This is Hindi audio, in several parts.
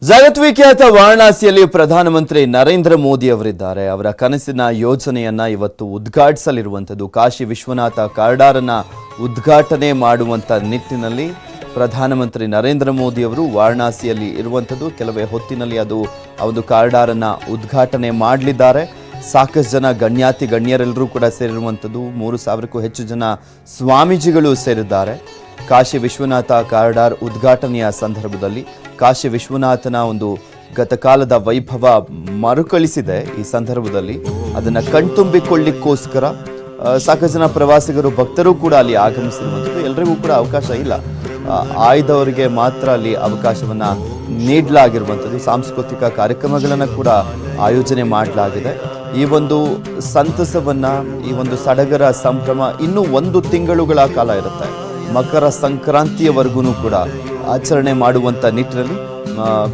ಜಗದ್ವಿಖ್ಯಾತ ವಾರಣಾಸಿಯಲ್ಲಿ ಪ್ರಧಾನಮಂತ್ರಿ ನರೇಂದ್ರ ಮೋದಿ ಅವರಿದ್ದಾರೆ. ಅವರ ಕನಸಿನ ಯೋಜನೆಯನ್ನ ಇವತ್ತು ಉದ್ಘಾಟಿಸಲಿರುವಂಥದ್ದು. ಕಾಶಿ ವಿಶ್ವನಾಥ ಕಾರಿಡಾರ್ ಅನ್ನು ಉದ್ಘಾಟನೆ ಮಾಡುವಂತ ನಿಟ್ಟಿನಲ್ಲಿ ಪ್ರಧಾನಮಂತ್ರಿ ನರೇಂದ್ರ ಮೋದಿ ಅವರು ವಾರಣಾಸಿಯಲ್ಲಿ ಇರುವಂಥದ್ದು. ಕೆಲವೇ ಹೊತ್ತಿನಲ್ಲಿ ಅದು ಒಂದು ಕಾರಿಡಾರ್ ಅನ್ನು ಉದ್ಘಾಟನೆ ಮಾಡಲಿದ್ದಾರೆ. ಸಾಕಷ್ಟು ಜನ ಗಣ್ಯಾತಿ ಗಣ್ಯರೆಲ್ಲರೂ ಕೂಡ ಸೇರಿರುವಂಥದ್ದು. 3000ಕ್ಕೂ ಹೆಚ್ಚು ಜನ ಸ್ವಾಮೀಜಿಗಳು ಸೇರಿದ್ದಾರೆ. ಕಾಶಿ ವಿಶ್ವನಾಥ ಕಾರಿಡಾರ್ ಉದ್ಘಾಟನೆಯ ಸಂದರ್ಭದಲ್ಲಿ ಕಾಶಿ ವಿಶ್ವನಾಥನ ಒಂದು ಗತಕಾಲದ ವೈಭವ ಮರುಕಳಿಸಿದೆ. ಈ ಸಂದರ್ಭದಲ್ಲಿ ಅದನ್ನು ಕಣ್ತುಂಬಿಕೊಳ್ಳಿಕ್ಕೋಸ್ಕರ ಸಾಕಷ್ಟು ಜನ ಪ್ರವಾಸಿಗರು ಭಕ್ತರು ಕೂಡ ಅಲ್ಲಿ ಆಗಮಿಸಿರುವಂಥದ್ದು. ಎಲ್ಲರಿಗೂ ಕೂಡ ಅವಕಾಶ ಇಲ್ಲ, ಆಯ್ದವರಿಗೆ ಮಾತ್ರ ಅಲ್ಲಿ ಅವಕಾಶವನ್ನು ನೀಡಲಾಗಿರುವಂಥದ್ದು. ಸಾಂಸ್ಕೃತಿಕ ಕಾರ್ಯಕ್ರಮಗಳನ್ನು ಕೂಡ ಆಯೋಜನೆ ಮಾಡಲಾಗಿದೆ. ಈ ಒಂದು ಸಂತಸವನ್ನು, ಈ ಒಂದು ಸಡಗರ ಸಂಭ್ರಮ ಇನ್ನೂ 1 ತಿಂಗಳುಗಳ ಕಾಲ ಇರುತ್ತೆ. ಮಕರ ಸಂಕ್ರಾಂತಿಯವರೆಗೂ ಕೂಡ ಆಚರಣೆ ಮಾಡುವಂಥ ನಿಟ್ಟಿನಲ್ಲಿ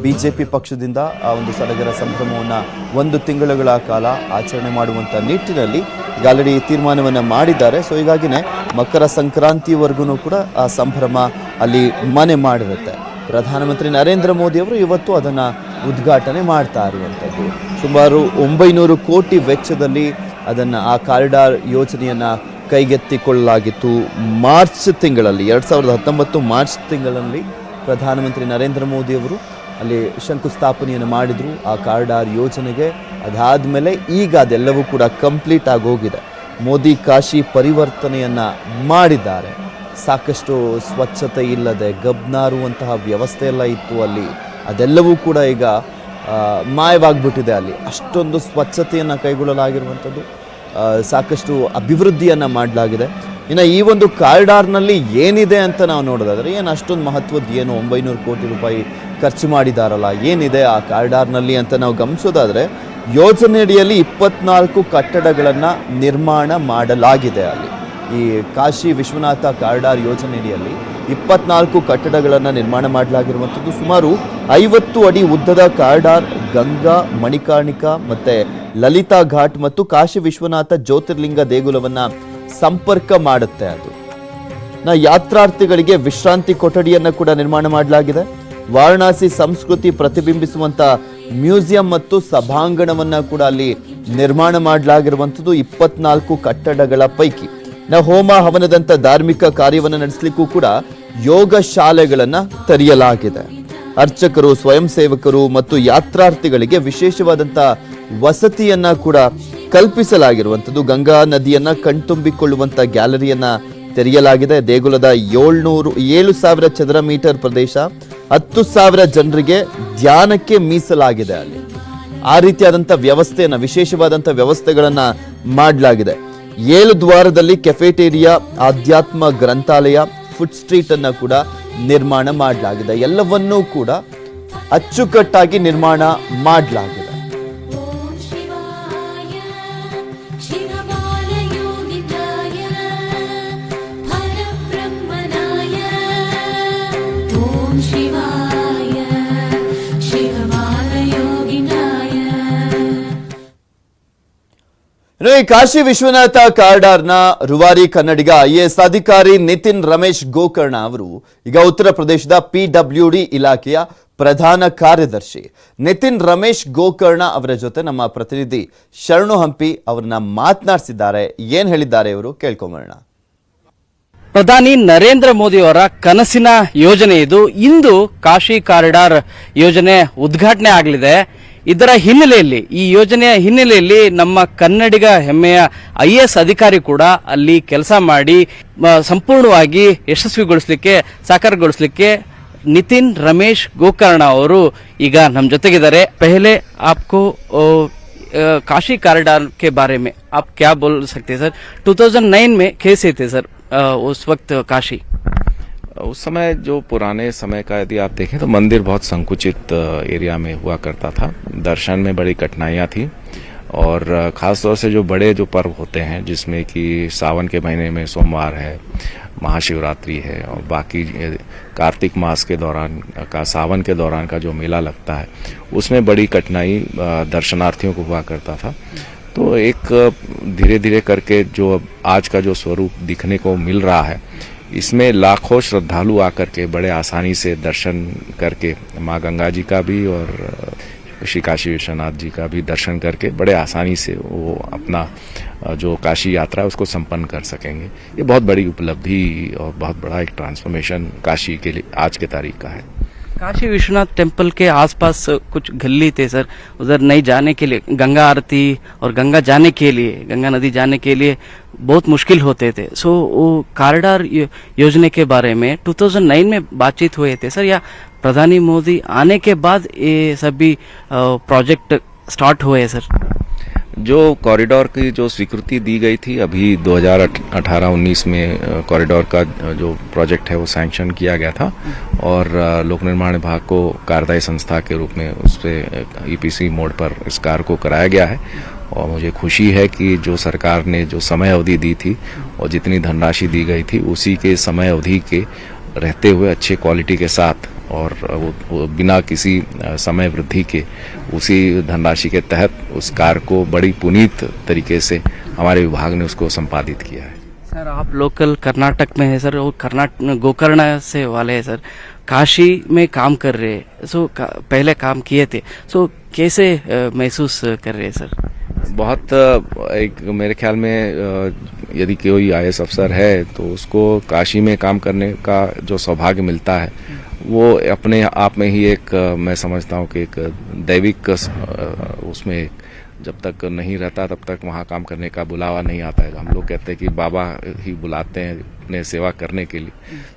ಬಿಜೆಪಿ ಪಕ್ಷದಿಂದ ಆ ಒಂದು ಸಡಗರ ಸಂಭ್ರಮವನ್ನು 1 ತಿಂಗಳುಗಳ ಕಾಲ ಆಚರಣೆ ಮಾಡುವಂಥ ನಿಟ್ಟಿನಲ್ಲಿ ಆಲ್ರೆಡಿ ತೀರ್ಮಾನವನ್ನು ಮಾಡಿದ್ದಾರೆ. ಸೊ ಹೀಗಾಗಿನೇ ಮಕರ ಸಂಕ್ರಾಂತಿವರೆಗೂ ಕೂಡ ಆ ಸಂಭ್ರಮ ಅಲ್ಲಿ ಮನೆ ಮಾಡಿರುತ್ತೆ. ಪ್ರಧಾನಮಂತ್ರಿ ನರೇಂದ್ರ ಮೋದಿ ಅವರು ಇವತ್ತು ಅದನ್ನು ಉದ್ಘಾಟನೆ ಮಾಡ್ತಾ ಇರುವಂಥದ್ದು. ಸುಮಾರು 900 ಕೋಟಿ ವೆಚ್ಚದಲ್ಲಿ ಅದನ್ನು ಆ ಕಾರಿಡಾರ್ ಯೋಜನೆಯನ್ನು ಕೈಗೆತ್ತಿಕೊಳ್ಳಲಾಗಿತ್ತು. ಮಾರ್ಚ್ ತಿಂಗಳಲ್ಲಿ 2019 ಮಾರ್ಚ್ ತಿಂಗಳಲ್ಲಿ ಪ್ರಧಾನಮಂತ್ರಿ ನರೇಂದ್ರ ಮೋದಿ ಅವರು ಅಲ್ಲಿ ಶಂಕುಸ್ಥಾಪನೆಯನ್ನು ಮಾಡಿದರು ಆ ಕಾರಿಡಾರ್ ಯೋಜನೆಗೆ. ಅದಾದಮೇಲೆ ಈಗ ಅದೆಲ್ಲವೂ ಕೂಡ ಕಂಪ್ಲೀಟ್ ಆಗಿ ಹೋಗಿದೆ. ಮೋದಿ ಕಾಶಿ ಪರಿವರ್ತನೆಯನ್ನು ಮಾಡಿದ್ದಾರೆ. ಸಾಕಷ್ಟು ಸ್ವಚ್ಛತೆ ಇಲ್ಲದೆ ಗಬ್ನಾರುವಂತಹ ವ್ಯವಸ್ಥೆ ಎಲ್ಲ ಇತ್ತು ಅಲ್ಲಿ. ಅದೆಲ್ಲವೂ ಕೂಡ ಈಗ ಮಾಯವಾಗಿಬಿಟ್ಟಿದೆ. ಅಲ್ಲಿ ಅಷ್ಟೊಂದು ಸ್ವಚ್ಛತೆಯನ್ನು ಕೈಗೊಳ್ಳಲಾಗಿರುವಂಥದ್ದು, ಸಾಕಷ್ಟು ಅಭಿವೃದ್ಧಿಯನ್ನು ಮಾಡಲಾಗಿದೆ. ಇನ್ನು ಈ ಒಂದು ಕಾರಿಡಾರ್ನಲ್ಲಿ ಏನಿದೆ ಅಂತ ನಾವು ನೋಡೋದಾದರೆ ಏನು ಅಷ್ಟೊಂದು ಮಹತ್ವದ್ದು, ಏನು 900 ಕೋಟಿ ರೂಪಾಯಿ ಖರ್ಚು ಮಾಡಿದಾರಲ್ಲ, ಏನಿದೆ ಆ ಕಾರಿಡಾರ್ನಲ್ಲಿ ಅಂತ ನಾವು ಗಮನಿಸೋದಾದರೆ, ಯೋಜನೆಯಡಿಯಲ್ಲಿ 24 ಕಟ್ಟಡಗಳನ್ನು ನಿರ್ಮಾಣ ಮಾಡಲಾಗಿದೆ. ಅಲ್ಲಿ ಈ ಕಾಶಿ ವಿಶ್ವನಾಥ ಕಾರಿಡಾರ್ ಯೋಜನೆಯಡಿಯಲ್ಲಿ 24 ಕಟ್ಟಡಗಳನ್ನು ನಿರ್ಮಾಣ ಮಾಡಲಾಗಿರುವಂಥದ್ದು. ಸುಮಾರು 50 ಅಡಿ ಉದ್ದದ ಕಾರಿಡಾರ್ ಗಂಗಾ, ಮಣಿಕರ್ಣಿಕಾ ಮತ್ತು ಲಲಿತಾ ಘಾಟ್ ಮತ್ತು ಕಾಶಿ ವಿಶ್ವನಾಥ ಜ್ಯೋತಿರ್ಲಿಂಗ ದೇಗುಲವನ್ನು ಸಂಪರ್ಕ ಮಾಡುತ್ತೆ. ಅದು ಯಾತ್ರಾರ್ಥಿಗಳಿಗೆ ವಿಶ್ರಾಂತಿ ಕೊಠಡಿಯನ್ನು ಕೂಡ ನಿರ್ಮಾಣ ಮಾಡಲಾಗಿದೆ. ವಾರಣಾಸಿ ಸಂಸ್ಕೃತಿ ಪ್ರತಿಬಿಂಬಿಸುವಂತ ಮ್ಯೂಸಿಯಂ ಮತ್ತು ಸಭಾಂಗಣವನ್ನು ಕೂಡ ಅಲ್ಲಿ ನಿರ್ಮಾಣ ಮಾಡಲಾಗಿರುವಂಥದ್ದು. 24 ಕಟ್ಟಡಗಳ ಪೈಕಿ ಹೋಮ ಹವನದಂತ ಧಾರ್ಮಿಕ ಕಾರ್ಯವನ್ನು ನಡೆಸಲಿಕ್ಕೂ ಕೂಡ ಯೋಗ ಶಾಲೆಗಳನ್ನು ತೆರೆಯಲಾಗಿದೆ. ಅರ್ಚಕರು, ಸ್ವಯಂ ಸೇವಕರು ಮತ್ತು ಯಾತ್ರಾರ್ಥಿಗಳಿಗೆ ವಿಶೇಷವಾದಂಥ ವಸತಿಯನ್ನ ಕೂಡ ಕಲ್ಪಿಸಲಾಗಿರುವಂಥದ್ದು. ಗಂಗಾ ನದಿಯನ್ನ ಕಣ್ತುಂಬಿಕೊಳ್ಳುವಂಥ ಗ್ಯಾಲರಿಯನ್ನ ತೆರೆಯಲಾಗಿದೆ. ದೇಗುಲದ 7,000 ಚದರ ಮೀಟರ್ ಪ್ರದೇಶ 10,000 ಜನರಿಗೆ ಧ್ಯಾನಕ್ಕೆ ಮೀಸಲಾಗಿದೆ. ಅಲ್ಲಿ ಆ ರೀತಿಯಾದಂಥ ವ್ಯವಸ್ಥೆಯನ್ನ, ವಿಶೇಷವಾದಂಥ ವ್ಯವಸ್ಥೆಗಳನ್ನ ಮಾಡಲಾಗಿದೆ. 7 ದ್ವಾರದಲ್ಲಿ ಕೆಫೆಟೇರಿಯಾ, ಆಧ್ಯಾತ್ಮ ಗ್ರಂಥಾಲಯ, ಫುಡ್ ಸ್ಟ್ರೀಟ್ ಅನ್ನ ಕೂಡ ನಿರ್ಮಾಣ ಮಾಡಲಾಗಿದೆ. ಎಲ್ಲವನ್ನೂ ಕೂಡ ಅಚ್ಚುಕಟ್ಟಾಗಿ ನಿರ್ಮಾಣ ಮಾಡಲಾಗಿದೆ. ಕಾಶಿ ವಿಶ್ವನಾಥ ಕಾರಿಡಾರ್ನ ರೂವಾರಿ ಕನ್ನಡಿಗ IAS ಅಧಿಕಾರಿ ನಿತಿನ್ ರಮೇಶ್ ಗೋಕರ್ಣ ಅವರು ಈಗ ಉತ್ತರ ಪ್ರದೇಶದ PWD ಇಲಾಖೆಯ ಪ್ರಧಾನ ಕಾರ್ಯದರ್ಶಿ. ನಿತಿನ್ ರಮೇಶ್ ಗೋಕರ್ಣ ಅವರ ಜೊತೆ ನಮ್ಮ ಪ್ರತಿನಿಧಿ ಶರಣು ಹಂಪಿ ಅವರನ್ನ ಮಾತನಾಡಿಸಿದ್ದಾರೆ. ಏನ್ ಹೇಳಿದ್ದಾರೆ ಇವರು ಕೇಳ್ಕೊಂಬರೋಣ. ಪ್ರಧಾನಿ ನರೇಂದ್ರ ಮೋದಿ ಅವರ ಕನಸಿನ ಯೋಜನೆ ಇದು. ಇಂದು ಕಾಶಿ ಕಾರಿಡಾರ್ ಯೋಜನೆ ಉದ್ಘಾಟನೆ ಆಗಲಿದೆ. ಇದರ ಹಿನ್ನೆಲೆಯಲ್ಲಿ, ಈ ಯೋಜನೆಯ ಹಿನ್ನೆಲೆಯಲ್ಲಿ ನಮ್ಮ ಕನ್ನಡಿಗ ಹೆಮ್ಮೆಯ IAS ಅಧಿಕಾರಿ ಕೂಡ ಅಲ್ಲಿ ಕೆಲಸ ಮಾಡಿ ಸಂಪೂರ್ಣವಾಗಿ ಯಶಸ್ವಿಗೊಳಿಸಲಿಕ್ಕೆ, ಸಾಕಾರಗೊಳಿಸಲಿಕ್ಕೆ ನಿತಿನ್ ರಮೇಶ್ ಗೋಕರ್ಣ ಅವರು ಈಗ ನಮ್ಮ ಜೊತೆಗಿದ್ದಾರೆ. पहले आपको काशी कॉरिडोर के बारे में आप क्या बोल सकते हैं सर? 2009 में कैसे थे सर उस वक्त काशी? उस समय जो पुराने समय का यदि आप देखें तो मंदिर बहुत संकुचित एरिया में हुआ करता था. दर्शन में बड़ी कठिनाइयां थी और खासतौर से जो बड़े जो पर्व होते हैं, जिसमें कि सावन के महीने में सोमवार है, महाशिवरात्रि है और बाकी कार्तिक मास के दौरान का, सावन के दौरान का जो मेला लगता है, उसमें बड़ी कठिनाई दर्शनार्थियों को हुआ करता था. तो एक धीरे धीरे करके जो आज का जो स्वरूप दिखने को मिल रहा है, इसमें लाखों श्रद्धालु आकर के बड़े आसानी से दर्शन करके माँ गंगा जी का भी और श्री काशी विश्वनाथ जी का भी दर्शन करके बड़े आसानी से वो अपना जो काशी यात्रा है उसको संपन्न कर सकेंगे। ये बहुत बड़ी उपलब्धि और बहुत बड़ा एक ट्रांसफॉर्मेशन काशी के लिए आज के तारीख का है। काशी विश्वनाथ टेम्पल के आसपास कुछ गली थे सर, उधर नहीं जाने के लिए, गंगा आरती और गंगा जाने के लिए, गंगा नदी जाने के लिए बहुत मुश्किल होते थे। सो वो कॉरिडोर योजना के बारे में 2009 में बातचीत हुए थे सर, या प्रधानी मोदी आने के बाद ये सभी प्रोजेक्ट स्टार्ट हुए सर? जो कॉरिडोर की जो स्वीकृति दी गई थी अभी 2018-19 में कॉरिडोर का जो प्रोजेक्ट है वो सैंक्शन किया गया था और लोक निर्माण विभाग को कार्यदायी संस्था के रूप में उस पर ईपीसी मोड पर इस कार्य को कराया गया है। और मुझे खुशी है कि जो सरकार ने जो समय अवधि दी थी और जितनी धनराशि दी गई थी उसी के समय अवधि के रहते हुए अच्छे क्वालिटी के साथ और वो बिना किसी समय वृद्धि के उसी धनराशि के तहत उस कार्य को बड़ी पुनीत तरीके से हमारे विभाग ने उसको संपादित किया है। सर आप लोकल कर्नाटक में है सर, और कर्नाटक गोकर्ण से वाले हैं सर, काशी में काम कर रहे हैं, सो पहले काम किए थे, सो कैसे महसूस कर रहे हैं सर? बहुत एक मेरे ख्याल में यदि कोई आईएएस अफसर है तो उसको काशी में काम करने का जो सौभाग्य मिलता है वो अपने आप में ही एक मैं समझता हूँ कि एक दैविक उसमें जब तक नहीं रहता तब तक वहाँ काम करने का बुलावा नहीं आता है। हम लोग कहते हैं कि बाबा ही बुलाते हैं अपने सेवा करने के लिए,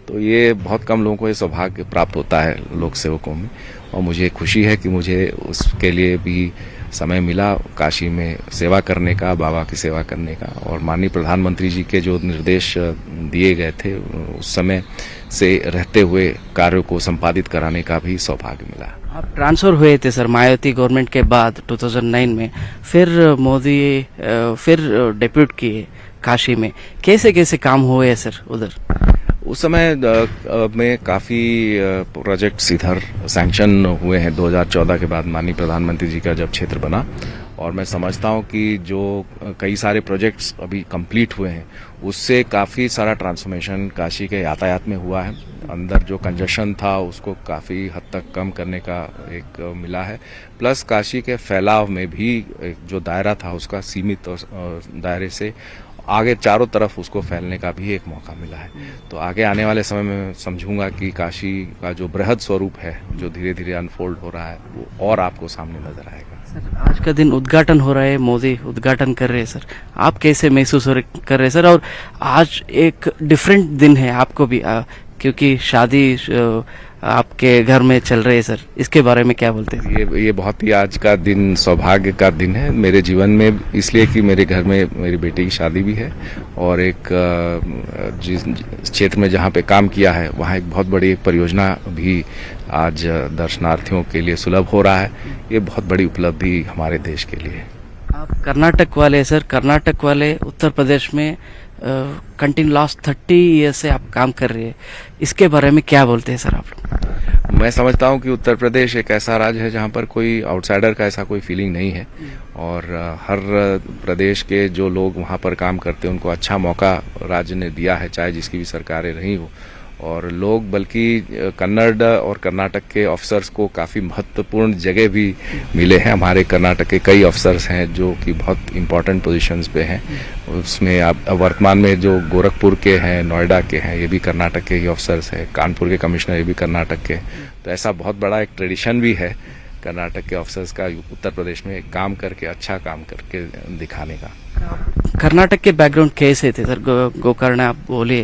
तो ये बहुत कम लोगों को ये सौभाग्य प्राप्त होता है लोक सेवकों में। और मुझे खुशी है कि मुझे उसके लिए भी समय मिला काशी में सेवा करने का, बाबा की सेवा करने का। और माननीय प्रधानमंत्री जी के जो निर्देश दिए गए थे उस समय से रहते हुए कार्यों को संपादित कराने का भी सौभाग्य मिला। आप ट्रांसफर हुए थे सर मायावती गवर्नमेंट के बाद 2009 में, फिर मोदी फिर डेप्यूट किए काशी में, कैसे कैसे काम हुए सर उधर? उस समय में काफ़ी प्रोजेक्ट्स इधर सैंक्शन हुए हैं 2014 के बाद माननीय प्रधानमंत्री जी का जब क्षेत्र बना। और मैं समझता हूं कि जो कई सारे प्रोजेक्ट्स अभी कंप्लीट हुए हैं उससे काफ़ी सारा ट्रांसफॉर्मेशन काशी के यातायात में हुआ है। अंदर जो कंजेशन था उसको काफ़ी हद तक कम करने का एक मिला है, प्लस काशी के फैलाव में भी जो दायरा था उसका सीमित दायरे से आगे चारों तरफ उसको फैलने का भी एक मौका मिला है। तो आगे आने वाले समय में समझूंगा कि काशी का जो बृहद स्वरूप है जो धीरे धीरे अनफोल्ड हो रहा है वो और आपको सामने नजर आएगा। सर आज का दिन उद्घाटन हो रहा है, मोदी उद्घाटन कर रहे हैं सर, आप कैसे महसूस कर रहे हैं सर? और आज एक डिफरेंट दिन है आपको भी, क्योंकि शादी आपके घर में चल रहे हैं सर, इसके बारे में क्या बोलते हैं? ये बहुत ही आज का दिन सौभाग्य का दिन है मेरे जीवन में, इसलिए कि मेरे घर में मेरी बेटी की शादी भी है और एक जिस क्षेत्र में जहाँ पे काम किया है वहाँ एक बहुत बड़ी एक परियोजना भी आज दर्शनार्थियों के लिए सुलभ हो रहा है। ये बहुत बड़ी उपलब्धि हमारे देश के लिए। आप कर्नाटक वाले सर, कर्नाटक वाले उत्तर प्रदेश में कंटिन्यू लास्ट 30 ईयर्स से आप काम कर रहे हैं, इसके बारे में क्या बोलते हैं सर आप लोग? मैं समझता हूं कि उत्तर प्रदेश एक ऐसा राज्य है जहां पर कोई आउटसाइडर का ऐसा कोई फीलिंग नहीं है और हर प्रदेश के जो लोग वहां पर काम करते हैं उनको अच्छा मौका राज्य ने दिया है, चाहे जिसकी भी सरकारें रही हो। और लोग बल्कि कन्नड़ और कर्नाटक के ऑफिसर्स को काफ़ी महत्वपूर्ण जगह भी मिले हैं। हमारे कर्नाटक के कई ऑफिसर्स हैं जो कि बहुत इम्पोर्टेंट पोजीशंस पे हैं। उसमें आप वर्तमान में जो गोरखपुर के हैं, नोएडा के हैं, ये भी कर्नाटक के ही ऑफिसर्स हैं। कानपुर के कमिश्नर ये भी कर्नाटक के। तो ऐसा बहुत बड़ा एक ट्रेडिशन भी है कर्नाटक के ऑफिसर्स का उत्तर प्रदेश में काम करके, अच्छा काम करके दिखाने का। कर्नाटक के बैकग्राउंड कैसे थे सर? गोकर्ण आप बोले,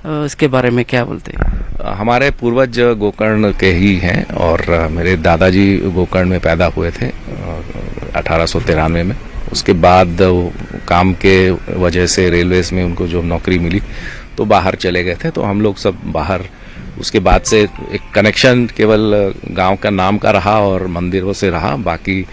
इसके बारे में क्या बोलते हैं? हमारे पूर्वज गोकर्ण के ही हैं और मेरे दादाजी गोकर्ण में पैदा हुए थे 1893 में। उसके बाद काम के वजह से रेलवेज में उनको जो नौकरी मिली तो बाहर चले गए थे, तो हम लोग सब बाहर। उसके बाद से एक कनेक्शन केवल गांव का नाम का रहा और मंदिरों से रहा, बाकी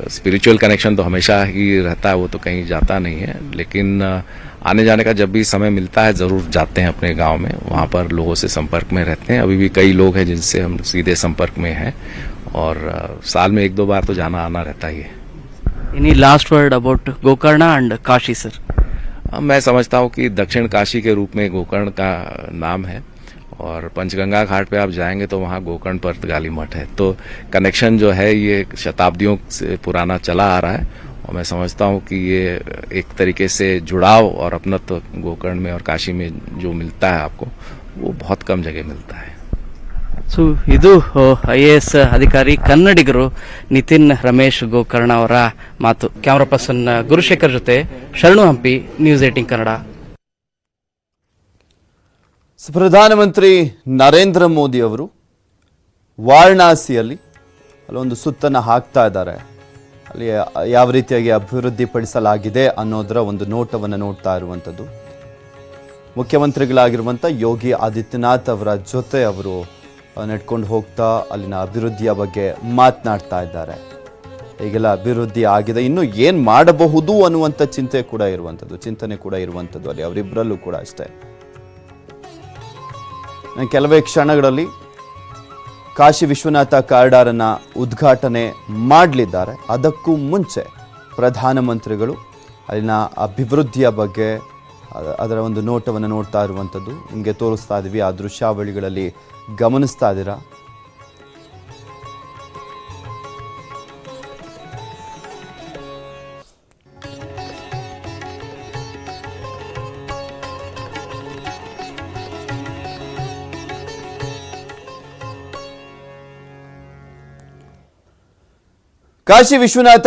स्पिरिचुअल कनेक्शन तो हमेशा ही रहता है, वो तो कहीं जाता नहीं है। लेकिन आने जाने का जब भी समय मिलता है ज़रूर जाते हैं अपने गांव में, वहाँ पर लोगों से संपर्क में रहते हैं। अभी भी कई लोग हैं जिनसे हम सीधे संपर्क में हैं और साल में 1-2 बार तो जाना आना रहता ही है। Any last word about Gokarna and Kashi sir? मैं समझता हूँ कि दक्षिण काशी के रूप में गोकर्ण का नाम है और पंचगंगा घाट पे आप जाएंगे तो वहाँ गोकर्ण पर्तगाली मठ है, तो कनेक्शन जो है ये शताब्दियों से पुराना चला आ रहा है और मैं समझता हूँ कि ये एक तरीके से जुड़ाव और अपनत्व गोकर्ण में और काशी में जो मिलता है आपको वो बहुत कम जगह मिलता है। ಸೊ ಇದು IAS ಅಧಿಕಾರಿ ಕನ್ನಡಿಗರು ನಿತಿನ್ ರಮೇಶ್ ಗೋಕರ್ಣ ಅವರ ಮಾತು. ಕ್ಯಾಮರಾ ಪರ್ಸನ್ ಗುರುಶೇಖರ್ ಜೊತೆ ಶರಣು ಹಂಪಿ, ನ್ಯೂಸ್ 18 ಕನ್ನಡ. ಪ್ರಧಾನಮಂತ್ರಿ ನರೇಂದ್ರ ಮೋದಿ ಅವರು ವಾರಣಾಸಿಯಲ್ಲಿ ಅಲ್ಲೊಂದು ಸುತ್ತನ್ನು ಹಾಕ್ತಾ ಇದ್ದಾರೆ. ಅಲ್ಲಿ ಯಾವ ರೀತಿಯಾಗಿ ಅಭಿವೃದ್ಧಿ ಪಡಿಸಲಾಗಿದೆ ಅನ್ನೋದರ ಒಂದು ನೋಟವನ್ನು ನೋಡ್ತಾ ಇರುವಂಥದ್ದು. ಮುಖ್ಯಮಂತ್ರಿಗಳಾಗಿರುವಂಥ ಯೋಗಿ ಆದಿತ್ಯನಾಥ್ ಅವರ ಜೊತೆ ಅವರು ನಡ್ಕೊಂಡು ಹೋಗ್ತಾ ಅಲ್ಲಿನ ಅಭಿವೃದ್ಧಿಯ ಬಗ್ಗೆ ಮಾತನಾಡ್ತಾ ಇದ್ದಾರೆ. ಈಗೆಲ್ಲ ಅಭಿವೃದ್ಧಿ ಆಗಿದೆ, ಇನ್ನು ಏನು ಮಾಡಬಹುದು ಅನ್ನುವಂಥ ಚಿಂತನೆ ಕೂಡ ಇರುವಂಥದ್ದು ಅಲ್ಲಿ ಅವರಿಬ್ಬರಲ್ಲೂ ಕೂಡ ಅಷ್ಟೇ. ಕೆಲವೇ ಕ್ಷಣಗಳಲ್ಲಿ ಕಾಶಿ ವಿಶ್ವನಾಥ ಕಾರಿಡಾರನ್ನ ಉದ್ಘಾಟನೆ ಮಾಡಲಿದ್ದಾರೆ. ಅದಕ್ಕೂ ಮುಂಚೆ ಪ್ರಧಾನಮಂತ್ರಿಗಳು ಅಲ್ಲಿನ ಅಭಿವೃದ್ಧಿಯ ಬಗ್ಗೆ ಅದರ ಒಂದು ನೋಟವನ್ನು ನೋಡ್ತಾ ಇರುವಂಥದ್ದು ನಿಮಗೆ ತೋರಿಸ್ತಾ ಇದ್ದೀವಿ. ಆ ದೃಶ್ಯಾವಳಿಗಳಲ್ಲಿ ಗಮನಿಸ್ತಾ ಇದ್ದೀರಾ. ಕಾಶಿ ವಿಶ್ವನಾಥ